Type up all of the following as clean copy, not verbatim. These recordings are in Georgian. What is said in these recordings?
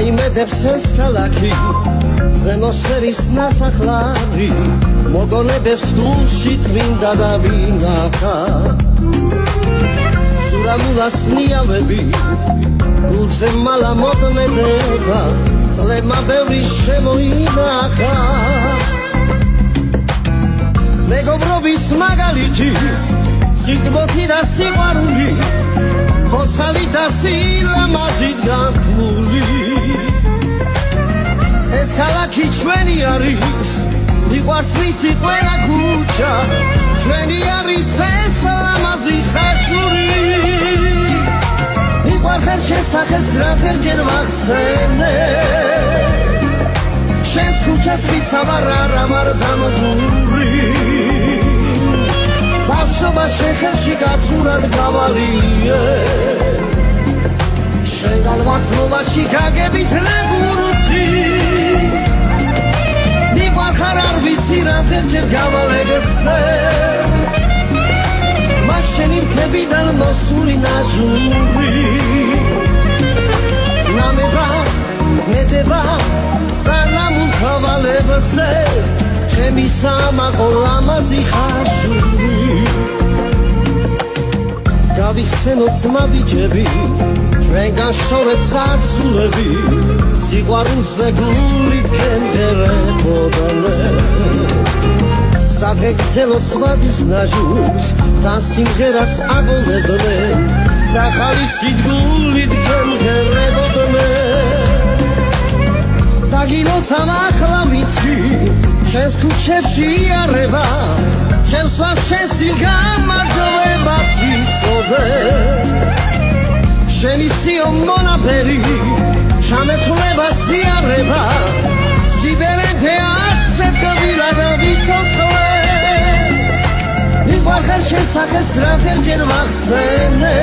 იმედებს ეს ქალაქი ზემოსერის ნასახლარი მოგონებებს გულში წმინდა და ვინახა სურამულას ნიავები გულზე მალა მოდმედება წლებმა ბევრი შემოინახა მეგობრობის მაგალითი სიტყვოთი და სიყვარული ცოცხალი და სილამაზით განთქმული ეს ქალაქი ჩვენი არის მიყვარს მისი ყველა ქუჩა ჩვენი არის ეს ლამაზი ხაშური მიყვარ ხელშესახეს რამდენჯერ ვახსენე შენს ქუჩას ვიცავარ არა ვარ დამძური ბავშვობა შენ ხელში გაცურად გავალიე შენგან ვარცხლობაში გაგებით ნებურთი მიყვარ ხარ არ ვიცი რამდენჯერ გავალეგესე მაგ შენი მთებიდან მოსული ნაჟური ნამება ნედება და ნამუნთავალებაზე ჩემი სამაყო ლამაზი ხაშური გავიხსენოთ ძმაბიჯები ჩვენგან შორეთ წარსულები სიყვარულზე გულით გემგერებოდნე საგეგრძელოს ვაზის ნაჟურს და სიმღერას აგონებდნენ და ხალისით გულით გემგერებოდნე დაგილოცავ ახლა ვიცი შენს ქუჩებში იარება შენს ვახშენს გამარჯვებას ვიცოდე შენი სიო მონაფერი ჩამეთვლებას იარება სიბერეთე ასეთ გვილად ვიცოცხლე მიყვარ ხელშესახეს რამდენჯერ ვახსენე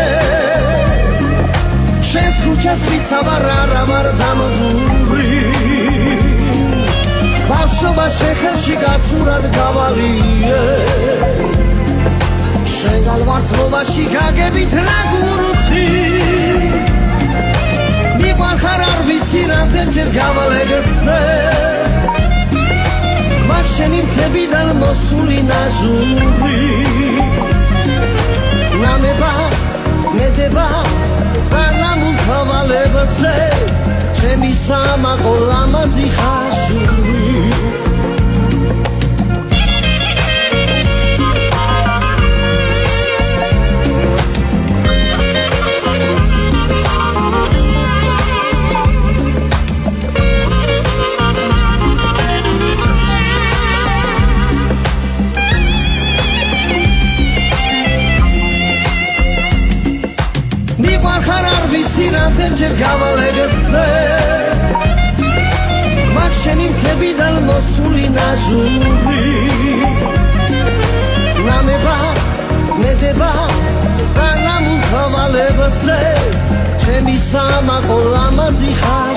შენს ქუჩას ვიცავარ არა ვარ დამძური ბავშვობა შენ ხელში გაცურად გავალიე შენგან ვარცხლობაში გაგებით ნაგურთი მიყვარ ხარ არ ვიცი რამდენჯერ გავალეგესე მაგ შენი მთებიდან მოსული ნაჟური ნამება ნედება და ნამუნთავალებაზე ჩემი სამაყო ლამაზი ხაშური რამდენჯერ გავალეგესე მაგ შენი მთებიდან მოსული ნაჟური ნამება ნედება და ნამუნთავალებაზე ჩემი სამაყო ლამაზი ხარ